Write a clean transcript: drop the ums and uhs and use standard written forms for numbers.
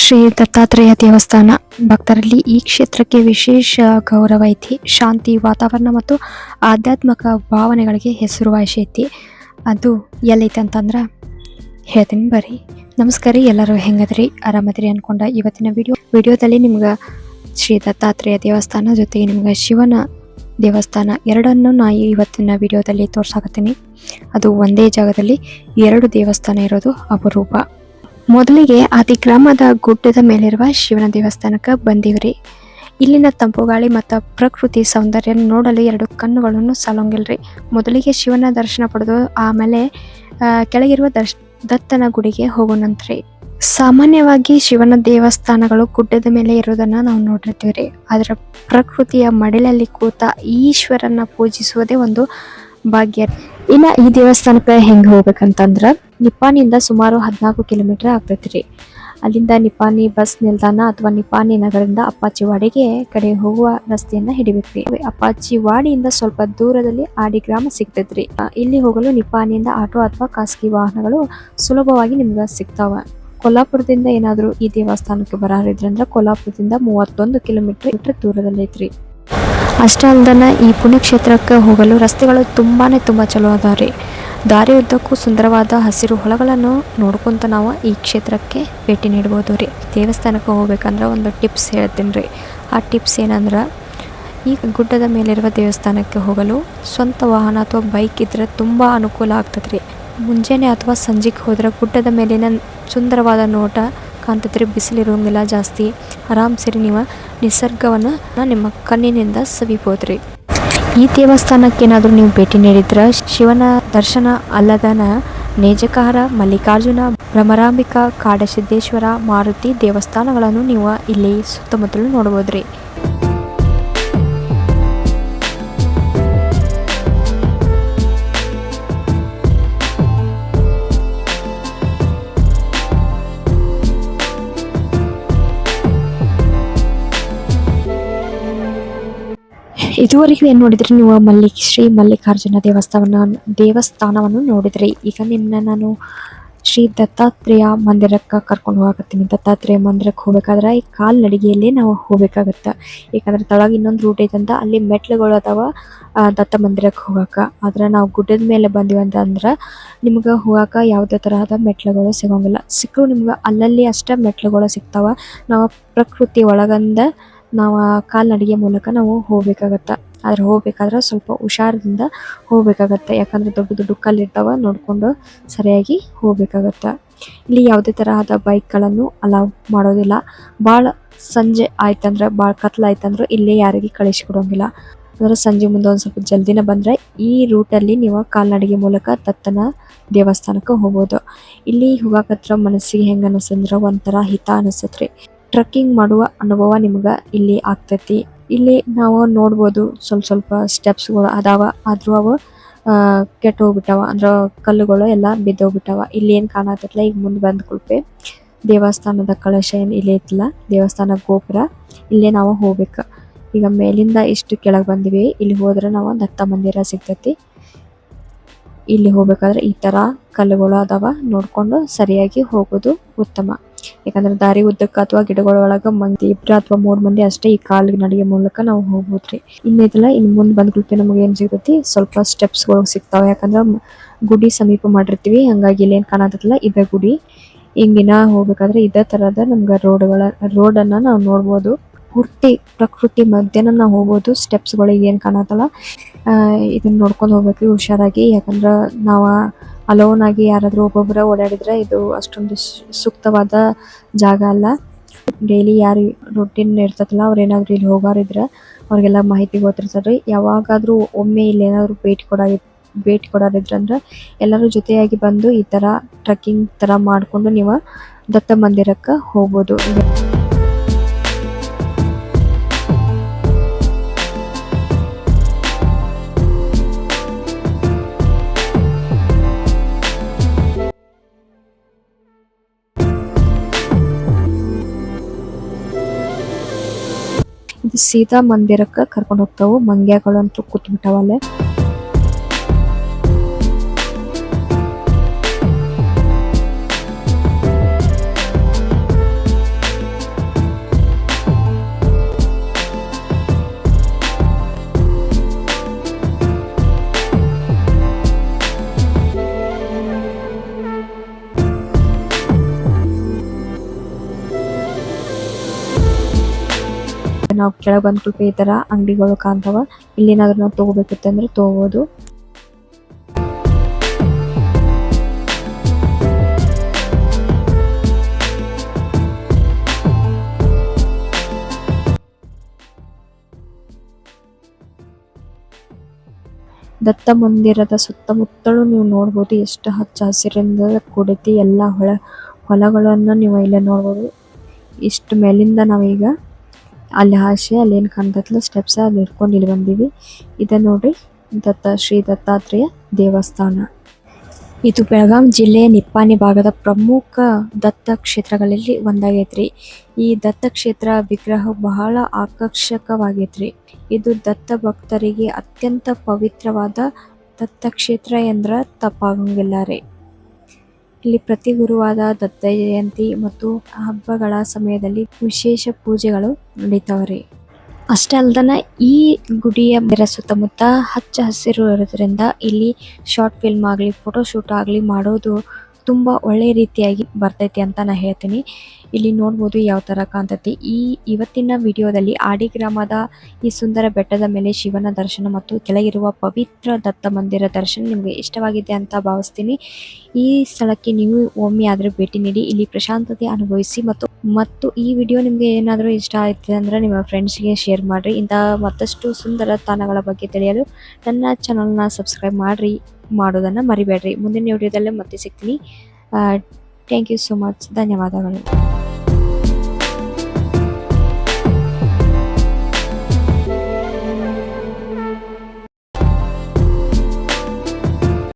ಶ್ರೀ ದತ್ತಾತ್ರೇಯ ದೇವಸ್ಥಾನ ಭಕ್ತರಲ್ಲಿ ಈ ಕ್ಷೇತ್ರಕ್ಕೆ ವಿಶೇಷ ಗೌರವ ಐತಿ. ಶಾಂತಿ ವಾತಾವರಣ ಮತ್ತು ಆಧ್ಯಾತ್ಮಿಕ ಭಾವನೆಗಳಿಗೆ ಹೆಸರುವಾಸಿ ಐತಿ. ಅದು ಎಲ್ಲೈತೆ ಅಂತಂದ್ರೆ ಹೇಳ್ತೀನಿ ಬರ್ರಿ. ನಮಸ್ಕಾರ ರೀ, ಎಲ್ಲರೂ ಹೆಂಗದ್ರಿ, ಆರಾಮದ್ರಿ ಅನ್ಕೊಂಡ ಇವತ್ತಿನ ವಿಡಿಯೋದಲ್ಲಿ ನಿಮ್ಗೆ ಶ್ರೀ ದತ್ತಾತ್ರೇಯ ದೇವಸ್ಥಾನ ಜೊತೆಗೆ ನಿಮ್ಗೆ ಶಿವನ ದೇವಸ್ಥಾನ ಎರಡನ್ನು ನಾ ಇವತ್ತಿನ ವಿಡಿಯೋದಲ್ಲಿ ತೋರ್ಸಾಕತ್ತೀನಿ. ಅದು ಒಂದೇ ಜಾಗದಲ್ಲಿ ಎರಡು ದೇವಸ್ಥಾನ ಇರೋದು ಅಪರೂಪ. ಮೊದಲಿಗೆ ಆದಿ ಗ್ರಾಮದ ಗುಡ್ಡದ ಮೇಲಿರುವ ಶಿವನ ದೇವಸ್ಥಾನಕ್ಕೆ ಬಂದೀವ್ರಿ. ಇಲ್ಲಿನ ತಂಪು ಗಾಳಿ ಮತ್ತು ಪ್ರಕೃತಿ ಸೌಂದರ್ಯ ನೋಡಲು ಎರಡು ಕಣ್ಣುಗಳನ್ನು ಸಾಲಂಗಿಲ್ರಿ. ಮೊದಲಿಗೆ ಶಿವನ ದರ್ಶನ ಪಡೆದು ಆಮೇಲೆ ಕೆಳಗಿರುವ ದತ್ತನ ಗುಡಿಗೆ ಹೋಗೋಣಂತ್ರಿ. ಸಾಮಾನ್ಯವಾಗಿ ಶಿವನ ದೇವಸ್ಥಾನಗಳು ಗುಡ್ಡದ ಮೇಲೆ ಇರೋದನ್ನ ನಾವು ನೋಡಿರ್ತೀವ್ರಿ. ಅದರ ಪ್ರಕೃತಿಯ ಮಡಿಲಲ್ಲಿ ಕೂತ ಈಶ್ವರನ ಪೂಜಿಸುವುದೇ ಒಂದು ಭಾಗ್ಯ. ಇನ್ನ ಈ ದೇವಸ್ಥಾನಕ್ಕೆ ಹೆಂಗ್ ಹೋಗ್ಬೇಕಂತಂದ್ರ ನಿಪ್ಪಾಣಿಯಿಂದ ಸುಮಾರು 14 ಕಿಲೋಮೀಟರ್ ಆಗ್ತೈತ್ರಿ. ಅಲ್ಲಿಂದ ನಿಪ್ಪಾಣಿ ಬಸ್ ನಿಲ್ದಾಣ ಅಥವಾ ನಿಪ್ಪಾಣಿ ನಗರದಿಂದ ಅಪ್ಪಾಚಿವಾಡಿಗೆ ಕಡೆ ಹೋಗುವ ರಸ್ತೆಯನ್ನ ಹಿಡಿಬೇಕ್ರಿ. ಅಪ್ಪಾಚಿವಾಡಿಯಿಂದ ಸ್ವಲ್ಪ ದೂರದಲ್ಲಿ ಆಡಿ ಗ್ರಾಮ ಸಿಗ್ತೈತ್ರಿ. ಇಲ್ಲಿ ಹೋಗಲು ನಿಪ್ಪಾಣಿಯಿಂದ ಆಟೋ ಅಥವಾ ಖಾಸಗಿ ವಾಹನಗಳು ಸುಲಭವಾಗಿ ನಿಮ್ಗೆ ಸಿಗ್ತಾವ. ಕೊಲ್ಲಾಪುರದಿಂದ ಏನಾದ್ರು ಈ ದೇವಸ್ಥಾನಕ್ಕೆ ಬರಾರಿದ್ರಂದ್ರ ಕೊಲ್ಲಾಪುರದಿಂದ 31 ಕಿಲೋಮೀಟರ್ ದೂರದಲ್ಲೈತ್ರಿ. ಅಷ್ಟೇ ಅಲ್ದನ ಈ ಪುಣ್ಯಕ್ಷೇತ್ರಕ್ಕೆ ಹೋಗಲು ರಸ್ತೆಗಳು ತುಂಬಾ ಚಲೋ ಅದಾವ್ರಿ. ದಾರಿ ಉದ್ದಕ್ಕೂ ಸುಂದರವಾದ ಹಸಿರು ಹೊಲಗಳನ್ನು ನೋಡ್ಕೊಂತ ನಾವು ಈ ಕ್ಷೇತ್ರಕ್ಕೆ ಭೇಟಿ ನೀಡ್ಬೋದು ರೀ. ದೇವಸ್ಥಾನಕ್ಕೆ ಹೋಗ್ಬೇಕಂದ್ರೆ ಒಂದು ಟಿಪ್ಸ್ ಹೇಳ್ತೀನಿ ರೀ. ಆ ಟಿಪ್ಸ್ ಏನಂದ್ರೆ, ಈ ಗುಡ್ಡದ ಮೇಲಿರುವ ದೇವಸ್ಥಾನಕ್ಕೆ ಹೋಗಲು ಸ್ವಂತ ವಾಹನ ಅಥವಾ ಬೈಕ್ ಇದ್ರೆ ತುಂಬ ಅನುಕೂಲ ಆಗ್ತದೆ ರೀ. ಮುಂಜಾನೆ ಅಥವಾ ಸಂಜೆಗೆ ಹೋದ್ರೆ ಗುಡ್ಡದ ಮೇಲಿನ ಸುಂದರವಾದ ನೋಟ ಕಾಣ್ತೈತ್ರಿ. ಬಿಸಿಲಿರೋಂಗಿಲ್ಲ ಜಾಸ್ತಿ. ಆರಾಮ್ಸರಿ ನೀವು ನಿಸರ್ಗವನ್ನು ನಿಮ್ಮ ಕಣ್ಣಿನಿಂದ ಸವಿಬೋದ್ರಿ. ಈ ದೇವಸ್ಥಾನಕ್ಕೆ ಏನಾದರೂ ನೀವು ಭೇಟಿ ನೀಡಿದ್ರೆ ಶಿವನ ದರ್ಶನ ಅಲ್ಲದನ ನೇಜಕಹಾರ, ಮಲ್ಲಿಕಾರ್ಜುನ, ಭ್ರಮರಾಂಬಿಕಾ, ಕಾಡಸಿದ್ದೇಶ್ವರ, ಮಾರುತಿ ದೇವಸ್ಥಾನಗಳನ್ನು ನೀವು ಇಲ್ಲಿ ಸುತ್ತಮುತ್ತಲು ನೋಡ್ಬೋದ್ರಿ. ಇದುವರೆಗೂ ಏನು ನೋಡಿದ್ರಿ ನೀವು ಶ್ರೀ ಮಲ್ಲಿಕಾರ್ಜುನ ದೇವಸ್ಥಾನವನ್ನು ನೋಡಿದ್ರಿ. ಈಗ ನಿಮ್ಮನ್ನ ನಾನು ಶ್ರೀ ದತ್ತಾತ್ರೇಯ ಮಂದಿರಕ್ಕೆ ಕರ್ಕೊಂಡು ಹೋಗಕತ್ತೀನಿ. ದತ್ತಾತ್ರೇಯ ಮಂದಿರಕ್ಕೆ ಹೋಗ್ಬೇಕಾದ್ರೆ ಈ ಕಾಲ್ನಡಿಗೆಯಲ್ಲಿ ನಾವು ಹೋಗ್ಬೇಕಾಗತ್ತೆ. ಯಾಕಂದ್ರೆ ತಳಗ ಇನ್ನೊಂದು ರೂಟ್ ಐತಂತ ಅಲ್ಲಿ ಮೆಟ್ಲುಗಳು ಅದಾವ ದತ್ತ ಮಂದಿರಕ್ಕೆ ಹೋಗಕ್ಕೆ. ಆದ್ರೆ ನಾವು ಗುಡ್ಡದ ಮೇಲೆ ಬಂದಿವಿ ಅಂತಂದ್ರೆ ನಿಮ್ಗೆ ಹೋಗಕ್ಕೆ ಯಾವುದೇ ತರಹದ ಮೆಟ್ಲುಗಳು ಸಿಗೋಂಗಿಲ್ಲ. ಸಿಕ್ಕರು ನಿಮ್ಗೆ ಅಲ್ಲಲ್ಲಿ ಅಷ್ಟೇ ಮೆಟ್ಲುಗಳು ಸಿಗ್ತಾವ. ನಾವು ಪ್ರಕೃತಿ ಒಳಗಂದ ನಾವು ಕಾಲ್ನಡಿಗೆ ಮೂಲಕ ನಾವು ಹೋಗ್ಬೇಕಾಗತ್ತೆ. ಆದ್ರೆ ಹೋಗ್ಬೇಕಾದ್ರೆ ಸ್ವಲ್ಪ ಹುಷಾರದಿಂದ ಹೋಗ್ಬೇಕಾಗತ್ತೆ. ಯಾಕಂದ್ರೆ ದೊಡ್ಡ ದೊಡ್ಡ ಕಲ್ಲಿರ್ತಾವ, ನೋಡ್ಕೊಂಡು ಸರಿಯಾಗಿ ಹೋಗ್ಬೇಕಾಗತ್ತೆ. ಇಲ್ಲಿ ಯಾವುದೇ ತರಹದ ಬೈಕ್ಗಳನ್ನು ಅಲೌ ಮಾಡೋದಿಲ್ಲ. ಭಾಳ ಸಂಜೆ ಆಯ್ತಂದ್ರೆ, ಭಾಳ ಕತ್ಲಾಯ್ತಂದ್ರೆ ಇಲ್ಲಿ ಯಾರಿಗೆ ಕಳಿಸ್ಕೊಡೋಂಗಿಲ್ಲ. ಅಂದ್ರೆ ಸಂಜೆ ಮುಂದೆ ಒಂದು ಸ್ವಲ್ಪ ಜಲ್ದಿನ ಬಂದ್ರೆ ಈ ರೂಟಲ್ಲಿ ನೀವು ಕಾಲ್ನಡಿಗೆ ಮೂಲಕ ದತ್ತನ ದೇವಸ್ಥಾನಕ್ಕೆ ಹೋಗ್ಬೋದು. ಇಲ್ಲಿ ಹೋಗಕತ್ರ ಮನಸ್ಸಿಗೆ ಹೆಂಗ ಅನಿಸ್ತಂದ್ರೆ ಒಂಥರ ಹಿತ ಅನಿಸ್ತತ್ರಿ. ಟ್ರಕ್ಕಿಂಗ್ ಮಾಡುವ ಅನುಭವ ನಿಮ್ಗೆ ಇಲ್ಲಿ ಆಗ್ತೈತಿ. ಇಲ್ಲಿ ನಾವು ನೋಡ್ಬೋದು ಸ್ವಲ್ಪ ಸ್ಟೆಪ್ಸ್ಗಳು ಅದಾವ. ಆದ್ರೂ ಅವು ಕೆಟ್ಟು ಹೋಗ್ಬಿಟ್ಟಾವ. ಅಂದ್ರೆ ಕಲ್ಲುಗಳು ಎಲ್ಲ ಬಿದ್ದೋಗ್ಬಿಟ್ಟಾವ. ಇಲ್ಲಿ ಏನು ಕಾಣತ್ತಲ್ಲ, ಈಗ ಮುಂದೆ ಬಂದ ಕುಲ್ಪೆ ದೇವಸ್ಥಾನದ ಕಳಶ ಏನು ಇಲ್ಲೇ ಇತ್ತಲ್ಲ, ದೇವಸ್ಥಾನ ಗೋಪುರ ಇಲ್ಲೇ ನಾವು ಹೋಗ್ಬೇಕು. ಈಗ ಮೇಲಿಂದ ಇಷ್ಟು ಕೆಳಗೆ ಬಂದಿವಿ. ಇಲ್ಲಿ ಹೋದ್ರೆ ನಾವು ದತ್ತ ಮಂದಿರ ಸಿಗ್ತೈತಿ. ಇಲ್ಲಿ ಹೋಗ್ಬೇಕಾದ್ರೆ ಈ ತರ ಕಲ್ಲುಗಳು ಅದಾವ, ನೋಡ್ಕೊಂಡು ಸರಿಯಾಗಿ ಹೋಗೋದು ಉತ್ತಮ. ಯಾಕಂದ್ರೆ ದಾರಿ ಉದ್ದಕ್ಕೆ ಅಥವಾ ಗಿಡಗಳ ಒಳಗ ಮಂದಿ 2 ಅಥವಾ 3 ಮಂದಿ ಅಷ್ಟೇ ಈ ಕಾಲ್ ನಡಿಗೆ ಮೂಲಕ ನಾವು ಹೋಗ್ಬೋದ್ರಿ. ಇನ್ನೈತಲ್ಲ, ಇನ್ನು ಮುಂದೆ ಬಂದ್ಬಿಟ್ಟು ನಮಗೆ ಏನ್ ಸಿಗ್ತೈತಿ, ಸ್ವಲ್ಪ ಸ್ಟೆಪ್ಸ್ಗಳು ಸಿಗ್ತಾವ. ಯಾಕಂದ್ರೆ ಗುಡಿ ಸಮೀಪ ಮಾಡಿರ್ತೀವಿ, ಹಂಗಾಗಿ ಇಲ್ಲಿ ಏನ್ ಕಾಣತ್ತಲ್ಲ ಇದೇ ಗುಡಿ. ಹಿಂಗಿನ ಹೋಗ್ಬೇಕಾದ್ರೆ ಇದೇ ತರದ ನಮ್ಗೆ ರೋಡನ್ನ ನಾವು ನೋಡ್ಬೋದು. ಪೂರ್ತಿ ಪ್ರಕೃತಿ ಮಧ್ಯನ ನಾವು ಹೋಗ್ಬೋದು. ಸ್ಟೆಪ್ಸ್ಗಳಿಗೆ ಏನ್ ಕಾಣತ್ತಲ್ಲ ಇದನ್ನ ನೋಡ್ಕೊಂಡು ಹೋಗ್ಬೇಕು ಹುಷಾರಾಗಿ. ಯಾಕಂದ್ರೆ ನಾವು ಅಲೋನ್ ಆಗಿ ಯಾರಾದ್ರೂ ಒಬ್ಬೊಬ್ಬರ ಓಡಾಡಿದ್ರೆ ಇದು ಅಷ್ಟೊಂದು ಸೂಕ್ತವಾದ ಜಾಗ ಅಲ್ಲ. ಡೈಲಿ ಯಾರು ರೊಟೀನ್ ಇರ್ತದಲ್ಲ, ಅವ್ರು ಏನಾದ್ರು ಇಲ್ಲಿ ಹೋಗಾರಿದ್ರೆ ಅವ್ರಿಗೆಲ್ಲ ಮಾಹಿತಿ ಗೊತ್ತಿರ್ತದ್ರಿ. ಯಾವಾಗಾದ್ರೂ ಒಮ್ಮೆ ಇಲ್ಲಿ ಏನಾದ್ರು ಭೇಟಿ ಕೊಡೋರಿದ್ರಂದ್ರೆ ಎಲ್ಲರೂ ಜೊತೆಯಾಗಿ ಬಂದು ಈ ತರ ಟ್ರೆಕ್ಕಿಂಗ್ ತರ ಮಾಡ್ಕೊಂಡು ನೀವು ದತ್ತ ಮಂದಿರಕ್ಕೆ ಹೋಗ್ಬೋದು. ಇದು ಸೀತಾ ಮಂದಿರಕ್ಕೆ ಕರ್ಕೊಂಡು ಹೋಗ್ತಾವು. ಮಂಗ್ಯಗಳು ಅಂತೂ ಕೂತ್ಬಿಟ್ಟಾವಲ್ಲೇ. ನಾವು ಕೆಳಗೆ ಬಂದ ಕೂಡಲೇ ಈ ಥರ ಅಂಗಡಿಗಳು ಕಾಣ್ತಾವ. ಇಲ್ಲೇನಾದ್ರೂ ನಾವು ತೊಗೋಬೇಕಿತ್ತಂದ್ರೆ ತೊಗೋಬೋದು. ದತ್ತ ಮಂದಿರದ ಸುತ್ತಮುತ್ತಲೂ ನೀವು ನೋಡ್ಬೋದು ಎಷ್ಟು ಹಚ್ಚ ಹಸಿರಿಂದ ಕೂಡೈತಿ. ಎಲ್ಲ ಹೊಲಗಳನ್ನು ನೀವು ಇಲ್ಲೇ ನೋಡ್ಬೋದು. ಇಷ್ಟು ಮೇಲಿಂದ ನಾವೀಗ ಅಲ್ಲಿ ಅಲ್ಲೇನು ಕಾಣ್ತೈತಲ್ಲ ಸ್ಟೆಪ್ಸ್ ಅಲ್ಲಿ ಇಟ್ಕೊಂಡು ಇಲ್ಲಿ ಬಂದೀವಿ. ಇದೆ ನೋಡ್ರಿ ಶ್ರೀ ದತ್ತಾತ್ರೇಯ ದೇವಸ್ಥಾನ. ಇದು ಬೆಳಗಾಂ ಜಿಲ್ಲೆಯ ನಿಪ್ಪಾಣಿ ಭಾಗದ ಪ್ರಮುಖ ದತ್ತ ಕ್ಷೇತ್ರಗಳಲ್ಲಿ ಒಂದಾಗೈತ್ರಿ. ಈ ದತ್ತ ಕ್ಷೇತ್ರ ವಿಗ್ರಹ ಬಹಳ ಆಕರ್ಷಕವಾಗೈತ್ರಿ. ಇದು ದತ್ತ ಭಕ್ತರಿಗೆ ಅತ್ಯಂತ ಪವಿತ್ರವಾದ ದತ್ತ ಕ್ಷೇತ್ರ ಎಂದ್ರ ತಪ್ಪಾಗಂಗಿಲ್ಲ ರೀ. ಇಲ್ಲಿ ಪ್ರತಿ ಗುರುವಾರ ದತ್ತ ಜಯಂತಿ ಮತ್ತು ಹಬ್ಬಗಳ ಸಮಯದಲ್ಲಿ ವಿಶೇಷ ಪೂಜೆಗಳು ನಡೀತಾವ್ರಿ. ಅಷ್ಟೇ ಅಲ್ದನ ಈ ಗುಡಿಯ ಸುತ್ತಮುತ್ತ ಹಚ್ಚ ಹಸಿರು ಇರೋದ್ರಿಂದ ಇಲ್ಲಿ ಶಾರ್ಟ್ ಫಿಲ್ಮ್ ಆಗಲಿ ಫೋಟೋ ಶೂಟ್ ಆಗಲಿ ಮಾಡೋದು ತುಂಬ ಒಳ್ಳೆ ರೀತಿಯಾಗಿ ಬರ್ತೈತಿ ಅಂತ ನಾ ಹೇಳ್ತೀನಿ. ಇಲ್ಲಿ ನೋಡ್ಬೋದು ಯಾವ ಥರ ಕಾಣ್ತೈತಿ. ಇವತ್ತಿನ ವಿಡಿಯೋದಲ್ಲಿ ಆಡಿ ಗ್ರಾಮದ ಈ ಸುಂದರ ಬೆಟ್ಟದ ಮೇಲೆ ಶಿವನ ದರ್ಶನ ಮತ್ತು ಕೆಳಗಿರುವ ಪವಿತ್ರ ದತ್ತ ಮಂದಿರ ದರ್ಶನ ನಿಮಗೆ ಇಷ್ಟವಾಗಿದೆ ಅಂತ ಭಾವಿಸ್ತೀನಿ. ಈ ಸ್ಥಳಕ್ಕೆ ನೀವು ಒಮ್ಮೆ ಆದರೂ ಭೇಟಿ ನೀಡಿ ಇಲ್ಲಿ ಪ್ರಶಾಂತತೆ ಅನುಭವಿಸಿ ಮತ್ತು ಈ ವಿಡಿಯೋ ನಿಮಗೆ ಏನಾದರೂ ಇಷ್ಟ ಆಯ್ತು ಅಂದರೆ ನಿಮ್ಮ ಫ್ರೆಂಡ್ಸ್ಗೆ ಶೇರ್ ಮಾಡಿರಿ. ಇಂತಹ ಮತ್ತಷ್ಟು ಸುಂದರ ತಾಣಗಳ ಬಗ್ಗೆ ತಿಳಿಯಲು ನನ್ನ ಚಾನಲ್ನ ಸಬ್ಸ್ಕ್ರೈಬ್ ಮಾಡೋದನ್ನು ಮರಿಬೇಡ್ರಿ. ಮುಂದಿನ ವಿಡಿಯೋದಲ್ಲೇ ಮತ್ತೆ ಸಿಗ್ತೀನಿ. Thank you so much. ಧನ್ಯವಾದಗಳು.